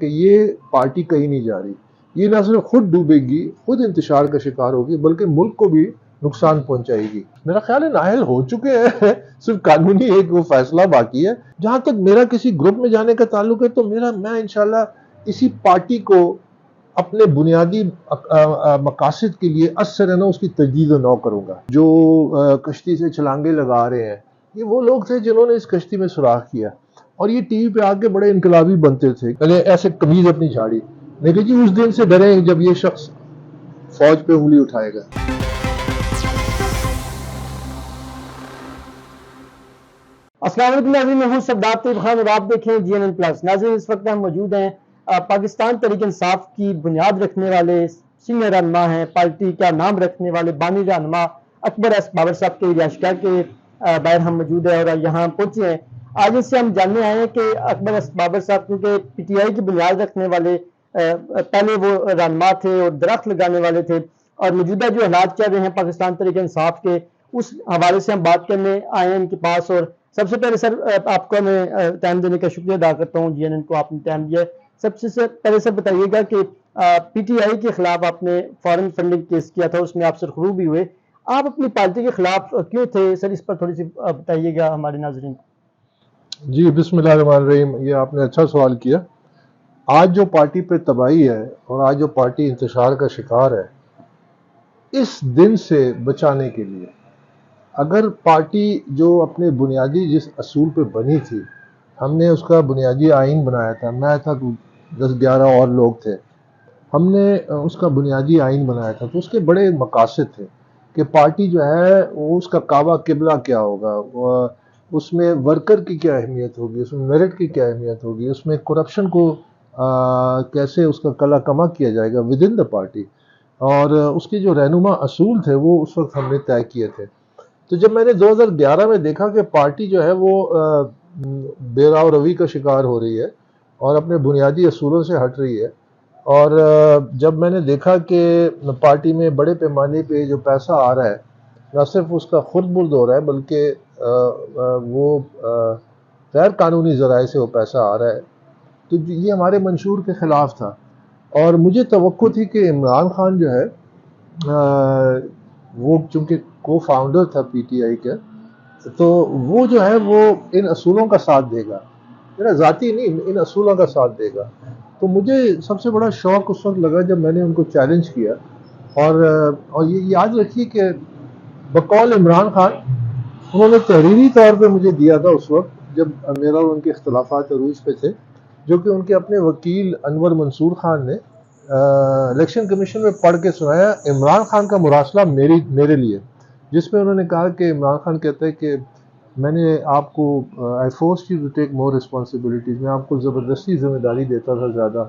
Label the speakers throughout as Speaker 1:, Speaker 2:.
Speaker 1: کہ یہ پارٹی کہیں نہیں جا رہی. یہ نہ صرف خود ڈوبے گی، خود انتشار کا شکار ہوگی، بلکہ ملک کو بھی نقصان پہنچائے گی. میرا خیال ہے نااہل ہو چکے ہیں. صرف قانونی ایک وہ فیصلہ باقی ہے. جہاں تک میرا کسی گروپ میں جانے کا تعلق ہے تو میں انشاءاللہ اسی پارٹی کو اپنے بنیادی مقاصد کے لیے اثر ہے نا اس کی تجدید و نو کروں گا. جو کشتی سے چھلانگے لگا رہے ہیں یہ وہ لوگ تھے جنہوں نے اس کشتی میں سوراخ کیا اور یہ ٹی وی پہ آ کے بڑے انقلابی بنتے تھے. پہلے ایسے قمیض اپنی جھاڑی. لیکن جی اس دن سے ڈریں جب یہ شخص فوج پہ انگلی اٹھائے گا.
Speaker 2: السلام علیکم ناظرین، میں ہوں سردار طیب خان اور آپ دیکھیں جی این این پلس. ناظرین اس وقت ہم موجود ہیں پاکستان تحریک انصاف کی بنیاد رکھنے والے سینئر رہنما ہیں، پارٹی کا نام رکھنے والے بانی رہنما اکبر ایس بابر صاحب کے رہائشگاہ کے باہر ہم موجود ہیں اور یہاں پہنچے ہیں. آج اس سے ہم جاننے آئے ہیں کہ اکبر ایس بابر صاحب کیونکہ پی ٹی آئی کی بنیاد رکھنے والے پہلے وہ رہنما تھے اور درخت لگانے والے تھے، اور موجودہ جو حالات چل رہے ہیں پاکستان تحریک انصاف کے اس حوالے سے ہم بات کرنے آئے ہیں ان کے پاس. اور سب سے پہلے سر آپ کو میں ٹائم دینے کا شکریہ ادا کرتا ہوں، جی این این کو آپ نے ٹائم دیا. سب سے پہلے سر بتائیے گا کہ پی ٹی آئی کے خلاف آپ نے فارن فنڈنگ کیس کیا تھا، اس میں آپ سرخرو بھی ہوئے. آپ اپنی پارٹی کے خلاف کیوں تھے سر؟ اس پر تھوڑی سی بتائیے گا ہمارے ناظرین.
Speaker 1: جی بسم اللہ الرحمن الرحیم. یہ آپ نے اچھا سوال کیا. آج جو پارٹی پہ تباہی ہے اور آج جو پارٹی انتشار کا شکار ہے، اس دن سے بچانے کے لیے اگر پارٹی جو اپنے بنیادی جس اصول پہ بنی تھی، ہم نے اس کا بنیادی آئین بنایا تھا، میں تھا 10-11 اور لوگ تھے، ہم نے اس کا بنیادی آئین بنایا تھا، تو اس کے بڑے مقاصد تھے کہ پارٹی جو ہے وہ اس کا کعبہ قبلہ کیا ہوگا، اس میں ورکر کی کیا اہمیت ہوگی، اس میں میرٹ کی کیا اہمیت ہوگی، اس میں کرپشن کو کیسے اس کا کلا کما کیا جائے گا ود ان دا پارٹی، اور اس کے جو رہنما اصول تھے وہ اس وقت ہم نے طے کیے تھے. تو جب میں نے 2011 میں دیکھا کہ پارٹی جو ہے وہ بے راو روی کا شکار ہو رہی ہے اور اپنے بنیادی اصولوں سے ہٹ رہی ہے، اور جب میں نے دیکھا کہ پارٹی میں بڑے پیمانے پہ جو پیسہ آ رہا ہے نہ صرف اس کا خود برد ہو رہا ہے بلکہ وہ غیر قانونی ذرائع سے وہ پیسہ آ رہا ہے، تو یہ ہمارے منشور کے خلاف تھا. اور مجھے توقع تھی کہ عمران خان جو ہے وہ چونکہ کو فاؤنڈر تھا پی ٹی آئی کا، تو وہ جو ہے وہ ان اصولوں کا ساتھ دے گا، میرا ذاتی نہیں، ان اصولوں کا ساتھ دے گا. تو مجھے سب سے بڑا شوق اس وقت لگا جب میں نے ان کو چیلنج کیا، اور یہ یاد رکھیے کہ بقول عمران خان انہوں نے تحریری طور پہ مجھے دیا تھا اس وقت جب میرا اور ان کے اختلافات عروج پہ تھے، جو کہ ان کے اپنے وکیل انور منصور خان نے الیکشن کمیشن میں پڑھ کے سنایا عمران خان کا مراسلہ میرے لیے، جس میں انہوں نے کہا کہ عمران خان کہتا ہے کہ میں نے آپ کو I forced you to take more responsibilities, میں آپ کو زبردستی ذمہ داری دیتا تھا زیادہ،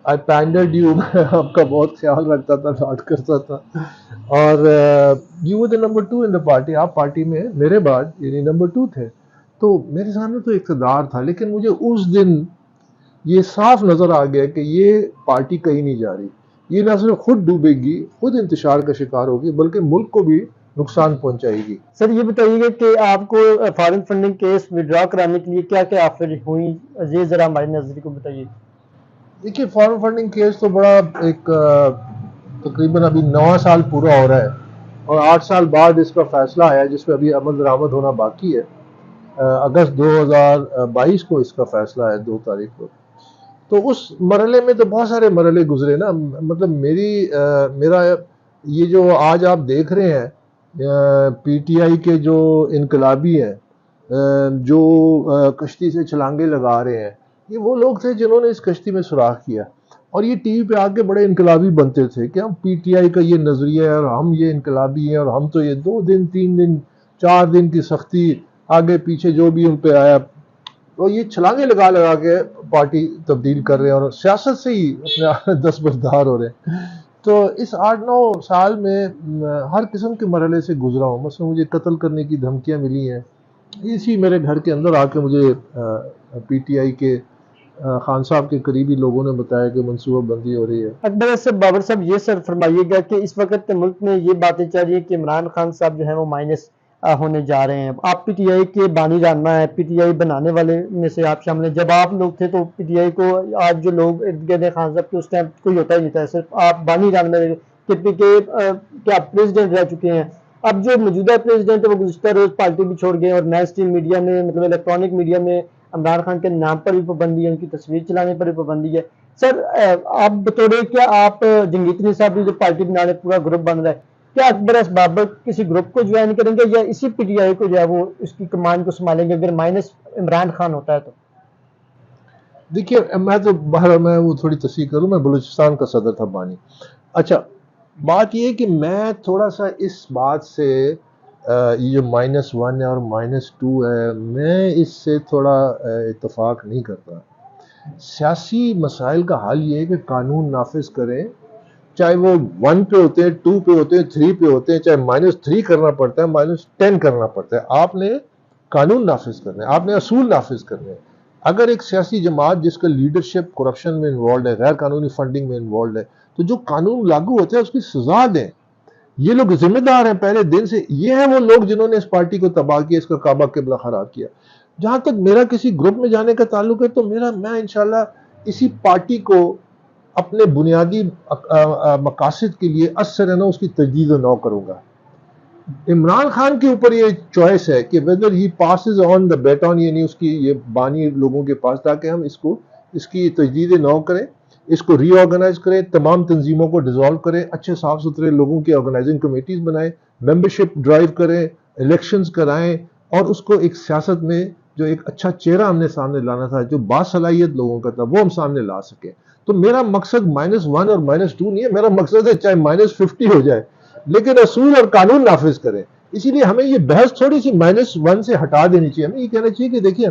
Speaker 1: آئی پینڈرڈ یو، میں آپ کا بہت خیال رکھتا تھا، ڈانٹ کرتا تھا، اور you were the number 2 in the party, آپ پارٹی میں میرے بعد یعنی نمبر 2 تھے. تو میرے سامنے تو اقتدار تھا، لیکن مجھے اس دن یہ صاف نظر آ گیا کہ یہ پارٹی کہیں نہیں جا رہی. یہ نہ صرف خود ڈوبے گی، خود انتشار کا شکار ہوگی، بلکہ ملک کو بھی نقصان پہنچائے گی.
Speaker 2: سر یہ بتائیے گا کہ آپ کو فارن فنڈنگ کیس وڈرا کرانے کے لیے کیا کیا آفر ہوئی، یہ ذرا ہمارے ناظرین کو بتائیے.
Speaker 1: دیکھیے فارن فنڈنگ کیس تو بڑا ایک تقریباً ابھی 9 سال پورا ہو رہا ہے اور 8 سال بعد اس کا فیصلہ آیا جس پہ ابھی عمل درآمد ہونا باقی ہے. اگست 2022 کو اس کا فیصلہ ہے 2 تاریخ کو. تو اس مرحلے میں تو بہت سارے مرحلے گزرے نا، مطلب میرا یہ جو آج آپ دیکھ رہے ہیں پی ٹی آئی کے جو انقلابی ہیں جو کشتی سے چھلانگے لگا رہے ہیں، یہ وہ لوگ تھے جنہوں نے اس کشتی میں سوراخ کیا اور یہ ٹی وی پہ آ کے بڑے انقلابی بنتے تھے کہ ہم پی ٹی آئی کا یہ نظریہ ہے اور ہم یہ انقلابی ہیں اور ہم تو یہ 2 دن 3 دن 4 دن کی سختی آگے پیچھے جو بھی ان پہ آیا، تو یہ چھلانگے لگا کے پارٹی تبدیل کر رہے ہیں اور سیاست سے ہی اپنے دستبردار ہو رہے ہیں. تو اس 8-9 سال میں ہر قسم کے مرحلے سے گزرا ہوں. مثلا مجھے قتل کرنے کی دھمکیاں ملی ہیں، اسی میرے گھر کے اندر آ کے مجھے پی ٹی آئی کے خان صاحب کے قریبی لوگوں نے بتایا کہ منصوبہ بندی ہو رہی ہے.
Speaker 2: اکبر ایس بابر صاحب یہ سر فرمائیے گا کہ اس وقت ملک میں یہ باتیں چل رہی ہیں کہ عمران خان صاحب جو ہیں وہ ہونے جا رہے ہیں. آپ پی ٹی آئی کے بانی رہنما ہیں, پی ٹی آئی بنانے والے میں سے آپ شامل ہیں. جب آپ لوگ تھے تو پی ٹی آئی کو آج جو لوگ ارد گرد ہیں خان صاحب کے, اس ٹائم کوئی ہوتا ہی نہیں تھا, صرف آپ بانی رہنما کہ آپ پریزیڈنٹ رہ چکے ہیں. اب جو موجودہ پریزیڈنٹ ہے وہ گزشتہ روز پارٹی بھی چھوڑ گئے, اور نئے اسٹریم میڈیا میں مطلب الیکٹرانک میڈیا میں عمران خان کے نام پر بھی پابندی ہے, ان کی تصویر چلانے پر بھی پابندی ہے. سر آپ بطور کیا آپ جنگیتنی صاحب بھی جو پارٹی بنانے پورا گروپ بن رہا ہے, کیا اکبر اسباب کسی گروپ کو جوائن کریں گے یا اسی پی ٹی آئی کو جو ہے وہ اس کی کمان کو سنبھالیں گے اگر مائنس عمران خان ہوتا ہے تو؟
Speaker 1: دیکھیے میں تو باہر میں وہ تھوڑی تصحیح کروں, میں بلوچستان کا صدر تھا بانی. اچھا بات یہ ہے کہ میں تھوڑا سا اس بات سے یہ جو -1 ہے اور -2 ہے, میں اس سے تھوڑا اتفاق نہیں کرتا. سیاسی مسائل کا حل یہ ہے کہ قانون نافذ کریں, چاہے وہ 1 پہ ہوتے ہیں, 2 پہ ہوتے ہیں, 3 پہ ہوتے ہیں, چاہے -3 کرنا پڑتا ہے, -10 کرنا پڑتا ہے. آپ نے قانون نافذ کرنے, آپ نے اصول نافذ کرنے. اگر ایک سیاسی جماعت جس کا لیڈرشپ کرپشن میں انوالوڈ ہے, غیر قانونی فنڈنگ میں انوالوڈ ہے, تو جو قانون لاگو ہوتے ہیں اس کی سزا دیں. یہ لوگ ذمہ دار ہیں پہلے دن سے. یہ ہیں وہ لوگ جنہوں نے اس پارٹی کو تباہ کیا, اس کا کعبہ قبلہ خراب کیا. جہاں تک میرا کسی گروپ میں جانے کا تعلق ہے تو میں انشاءاللہ اسی پارٹی کو اپنے بنیادی مقاصد کے لیے اثر ہے نا اس کی تجدید و نو کروں گا. عمران خان کے اوپر یہ چوائس ہے کہ whether he passes on the baton, یعنی اس کی یہ بانی لوگوں کے پاس, تاکہ ہم اس کی تجدید نو کریں, اس کو ری آرگنائز کریں, تمام تنظیموں کو ڈیزالو کریں, اچھے صاف ستھرے لوگوں کی آرگنائزنگ کمیٹیز بنائیں, ممبرشپ ڈرائیو کریں, الیکشنز کرائیں, اور اس کو ایک سیاست میں جو ایک اچھا چہرہ ہم نے سامنے لانا تھا, جو باصلاحیت لوگوں کا تھا, وہ ہم سامنے لا سکیں. تو میرا مقصد -1 اور -2 نہیں ہے, میرا مقصد ہے چاہے -50 ہو جائے لیکن اصول اور قانون نافذ کریں. اسی لیے ہمیں یہ بحث تھوڑی سی -1 سے ہٹا دینی چاہیے. ہمیں یہ کہنا چاہیے کہ دیکھیں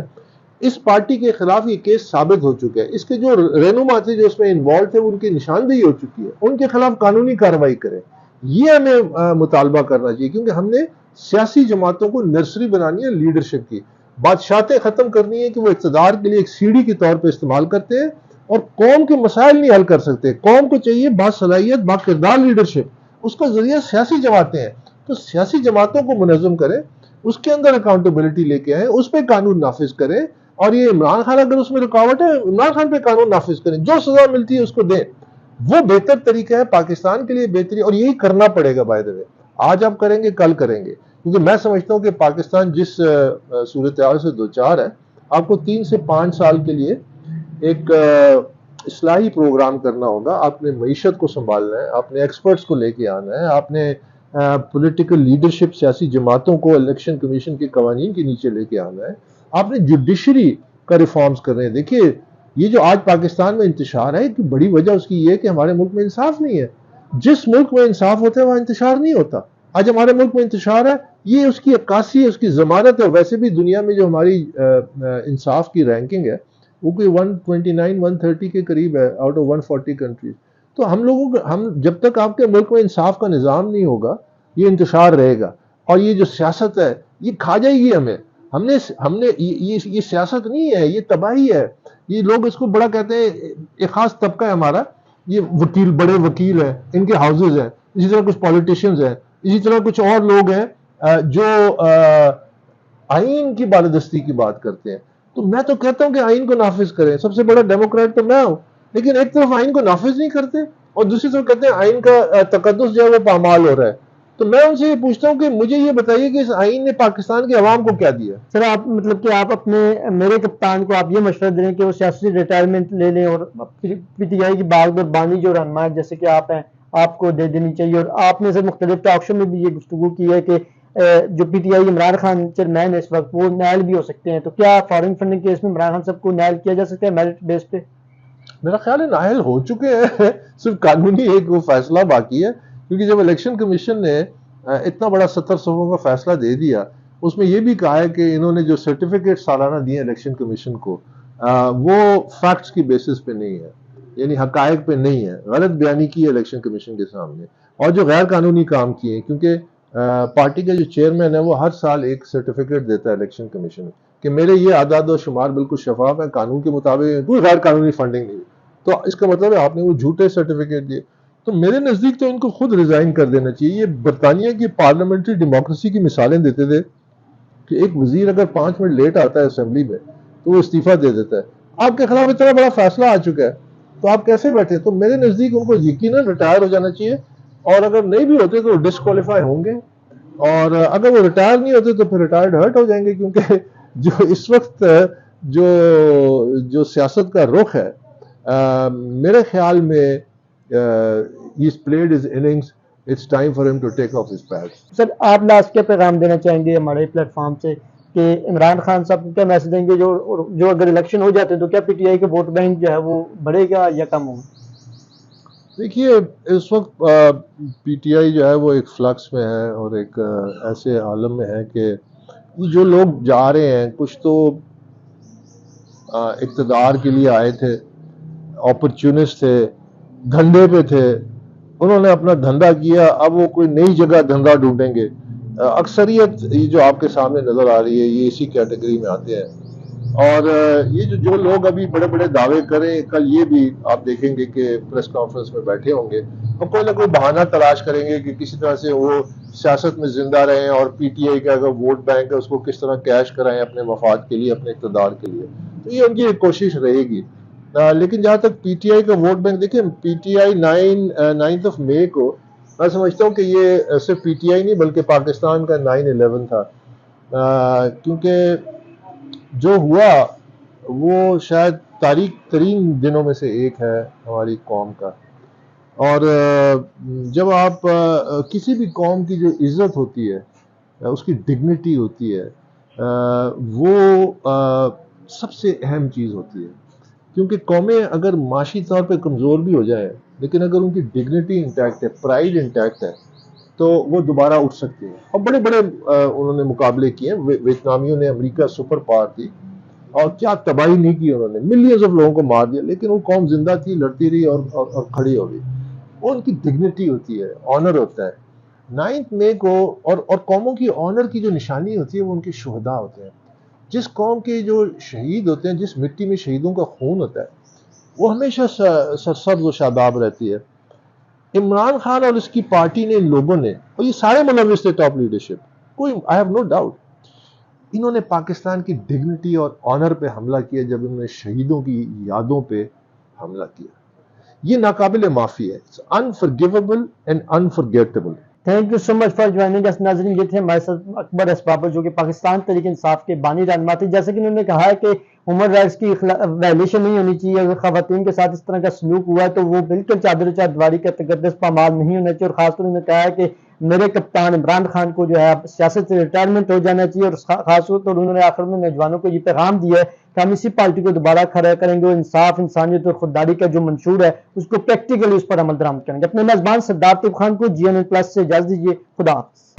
Speaker 1: اس پارٹی کے خلاف یہ کیس ثابت ہو چکا ہے, اس کے جو رہنما تھے جو اس میں انوالو تھے ان کی نشاندہی ہو چکی ہے, ان کے خلاف قانونی کارروائی کریں. یہ ہمیں مطالبہ کرنا چاہیے, کیونکہ ہم نے سیاسی جماعتوں کو نرسری بنانی ہے لیڈرشپ کی, بادشاہتیں ختم کرنی ہے کہ وہ اقتدار کے لیے ایک سیڑھی کے طور پہ استعمال کرتے ہیں اور قوم کے مسائل نہیں حل کر سکتے. قوم کو چاہیے باصلاحیت باکردار لیڈرشپ, اس کا ذریعہ سیاسی جماعتیں ہیں. تو سیاسی جماعتوں کو منظم کریں, اس کے اندر اکاؤنٹیبلٹی لے کے آئیں, اس پہ قانون نافذ کریں. اور یہ عمران خان اگر اس میں رکاوٹ ہے, عمران خان پہ قانون نافذ کریں, جو سزا ملتی ہے اس کو دیں. وہ بہتر طریقہ ہے پاکستان کے لیے بہتری, اور یہی کرنا پڑے گا. بائی دا وے آج آپ کریں گے کل کریں گے, کیونکہ میں سمجھتا ہوں کہ پاکستان جس صورتحال سے دوچار ہے, آپ کو 3 سے 5 سال کے لیے ایک اصلاحی پروگرام کرنا ہوگا. آپ نے معیشت کو سنبھالنا ہے, آپ نے ایکسپرٹس کو لے کے آنا ہے, آپ نے پولیٹیکل لیڈرشپ سیاسی جماعتوں کو الیکشن کمیشن کے قوانین کے نیچے لے کے آنا ہے, آپ نے جوڈیشری کا ریفارمز کرنے ہیں. دیکھیے یہ جو آج پاکستان میں انتشار ہے کہ بڑی وجہ اس کی یہ ہے کہ ہمارے ملک میں انصاف نہیں ہے. جس ملک میں انصاف ہوتا ہے وہاں انتشار نہیں ہوتا. آج ہمارے ملک میں انتشار ہے, یہ اس کی عکاسی ہے, اس کی ضمانت ہے. ویسے بھی دنیا میں جو ہماری انصاف کی رینکنگ ہے وہ کوئی 129 130 کے قریب ہے آؤٹ آف 140 کنٹریز. تو ہم جب تک آپ کے ملک میں انصاف کا نظام نہیں ہوگا یہ انتشار رہے گا, اور یہ جو سیاست ہے یہ کھا جائے گی ہمیں. ہم نے یہ سیاست نہیں ہے, یہ تباہی ہے. یہ لوگ اس کو بڑا کہتے ہیں, ایک خاص طبقہ ہے ہمارا, یہ وکیل, بڑے وکیل ہیں, ان کے ہاؤسز ہیں, اسی طرح کچھ پولیٹیشینز ہیں, اسی طرح کچھ اور لوگ ہیں جو آئین کی بالادستی کی بات کرتے ہیں. تو میں تو کہتا ہوں کہ آئین کو نافذ کریں. سب سے بڑا ڈیموکریٹ تو میں ہوں, لیکن ایک طرف آئین کو نافذ نہیں کرتے اور دوسری طرف کہتے ہیں آئین کا تقدس جو ہے وہ پامال ہو رہا ہے. تو میں ان سے یہ پوچھتا ہوں کہ مجھے یہ بتائیے کہ اس آئین نے پاکستان کے عوام کو کیا دیا؟
Speaker 2: سر آپ مطلب کہ آپ اپنے میرے کپتان کو آپ یہ مشورہ دیں کہ وہ سیاسی ریٹائرمنٹ لے لیں اور پی ٹی آئی کی باغ اور بانی جو رہنما ہے جیسے کہ آپ ہیں آپ کو دے دینی چاہیے. اور آپ نے سر مختلف ٹاک شو میں بھی یہ گفتگو کی ہے کہ جو P T I Imran Khan chairman ہے اس وقت وہ نیل بھی ہو سکتے ہیں. تو کیا فارن فنڈنگ کیس میں عمران خان صاحب کو نیل کیا جا سکتا ہے میرٹ بیس پہ؟
Speaker 1: میرا خیال ہے نااہل ہو چکے ہیں, صرف قانونی ایک وہ فیصلہ باقی ہے. کیونکہ جب الیکشن کمیشن نے اتنا بڑا 70 صفحوں کا فیصلہ دے دیا, اس میں یہ بھی کہا ہے کہ انہوں نے جو سرٹیفکیٹ سالانہ دیے الیکشن کمیشن کو وہ فیکٹس کی بیسس پہ نہیں ہے, یعنی حقائق پہ نہیں ہے, غلط بیانی کی ہے الیکشن کمیشن کے سامنے. اور جو غیر قانونی کام کیے ہیں, کیونکہ پارٹی کا جو چیئرمین ہے وہ ہر سال ایک سرٹیفکیٹ دیتا ہے الیکشن کمیشن کہ میرے یہ اعداد و شمار بالکل شفاف ہے, قانون کے مطابق کوئی غیر قانونی فنڈنگ نہیں. تو اس کا مطلب ہے آپ نے وہ جھوٹے سرٹیفکیٹ دیے. تو میرے نزدیک تو ان کو خود ریزائن کر دینا چاہیے. یہ برطانیہ کی پارلیمنٹری ڈیموکریسی کی مثالیں دیتے تھے کہ ایک وزیر اگر 5 منٹ لیٹ آتا ہے اسمبلی میں تو وہ استعفیٰ دے دیتا ہے. آپ کے خلاف اتنا بڑا فیصلہ آ چکا ہے تو آپ کیسے بیٹھے؟ تو میرے نزدیک ان کو یقیناً ریٹائر ہو جانا چاہیے, اور اگر نہیں بھی ہوتے تو ڈسکوالیفائی ہوں گے, اور اگر وہ ریٹائر نہیں ہوتے تو پھر ریٹائرڈ ہرٹ ہو جائیں گے, کیونکہ جو اس وقت جو سیاست کا رخ ہے میرے خیال میں he's played his innings. It's time for him to take off his pads.
Speaker 2: سر آپ لاسٹ کیا پیغام دینا چاہیں گے ہمارے پلیٹ فارم سے کہ عمران خان صاحب کو کیا میسج دیں گے جو اگر الیکشن ہو جاتے تو کیا پی ٹی آئی کے ووٹ بینک جو ہے وہ بڑھے گا یا کم ہوگا؟
Speaker 1: دیکھیے اس وقت پی ٹی آئی جو ہے وہ ایک فلکس میں ہے اور ایک ایسے عالم میں ہے کہ جو لوگ جا رہے ہیں کچھ تو اقتدار کے لیے آئے تھے, اپرچونسٹ تھے, دھندے پہ تھے, انہوں نے اپنا دھندا کیا, اب وہ کوئی نئی جگہ دھندا ڈھونڈیں گے. اکثریت یہ جو آپ کے سامنے نظر آ رہی ہے یہ اسی کیٹیگری میں آتے ہیں. اور یہ جو لوگ ابھی بڑے بڑے دعوے کریں, کل یہ بھی آپ دیکھیں گے کہ پریس کانفرنس میں بیٹھے ہوں گے اور کوئی نہ کوئی بہانہ تلاش کریں گے کہ کسی طرح سے وہ سیاست میں زندہ رہیں اور پی ٹی آئی کا اگر ووٹ بینک ہے اس کو کس طرح کیش کرائیں اپنے مفاد کے لیے, اپنے اقتدار کے لیے. تو یہ ان کی ایک کوشش رہے گی. لیکن جہاں تک پی ٹی آئی کا ووٹ بینک, دیکھیں پی ٹی آئی 9 مئی کو میں سمجھتا ہوں کہ یہ صرف پی ٹی آئی نہیں بلکہ پاکستان کا 9/11 تھا, کیونکہ جو ہوا وہ شاید تاریخ ترین دنوں میں سے ایک ہے ہماری قوم کا. اور جب آپ کسی بھی قوم کی جو عزت ہوتی ہے, اس کی ڈگنیٹی ہوتی ہے, وہ سب سے اہم چیز ہوتی ہے. کیونکہ قومیں اگر معاشی طور پہ کمزور بھی ہو جائیں لیکن اگر ان کی ڈگنیٹی انٹیکٹ ہے, پرائیڈ انٹیکٹ ہے, تو وہ دوبارہ اٹھ سکتی ہیں. اور بڑے بڑے انہوں نے مقابلے کیے ہیں. ویتنامیوں نے, امریکہ سپر پاور تھی اور کیا تباہی نہیں کی انہوں نے, ملینز آف لوگوں کو مار دیا, لیکن وہ قوم زندہ تھی, لڑتی رہی اور کھڑی ہو گئی. وہ ان کی ڈگنیٹی ہوتی ہے, آنر ہوتا ہے. 9 مئی کو اور قوموں کی آنر کی جو نشانی ہوتی ہے وہ ان کے شہداء ہوتے ہیں. جس قوم کے جو شہید ہوتے ہیں, جس مٹی میں شہیدوں کا خون ہوتا ہے, وہ ہمیشہ سرسبز و شاداب رہتی ہے. عمران خان اور اس کی پارٹی نے, ان لوگوں نے, اور یہ سارے ملوث تھے ٹاپ لیڈرشپ, کوئی آئی ہیو نو ڈاؤٹ, انہوں نے پاکستان کی ڈگنیٹی اور آنر پہ حملہ کیا جب انہوں نے شہیدوں کی یادوں پہ حملہ کیا. یہ ناقابل معافی ہے. It's unforgivable and unforgettable.
Speaker 2: Thank you so much for joining us. ناظرین یہ تھے ہمارے ساتھ اکبر اسبابر جو کہ پاکستان تحریک انصاف کے بانی رہنما تھے. جیسے کہ انہوں نے کہا ہے کہ ہیومن رائٹس کی وائلیشن نہیں ہونی چاہیے, اگر خواتین کے ساتھ اس طرح کا سلوک ہوا ہے تو وہ بالکل چادر چادواری کا تقدس پامال نہیں ہونا چاہیے. اور خاص طور انہوں نے کہا ہے کہ میرے کپتان عمران خان کو جو ہے سیاست سے ریٹائرمنٹ ہو جانا چاہیے. اور خاص طور پر انہوں نے آخر میں نوجوانوں کو یہ پیغام دیا ہے کہ ہم اسی پارٹی کو دوبارہ کھڑا کریں گے اور انصاف, انسانیت اور خودداری کا جو منشور ہے اس کو پریکٹیکلی اس پر عمل درآمد کریں گے. اپنے میزبان سردار طیب خان کو GNN+ سے اجازت دیجیے. خدا حافظ.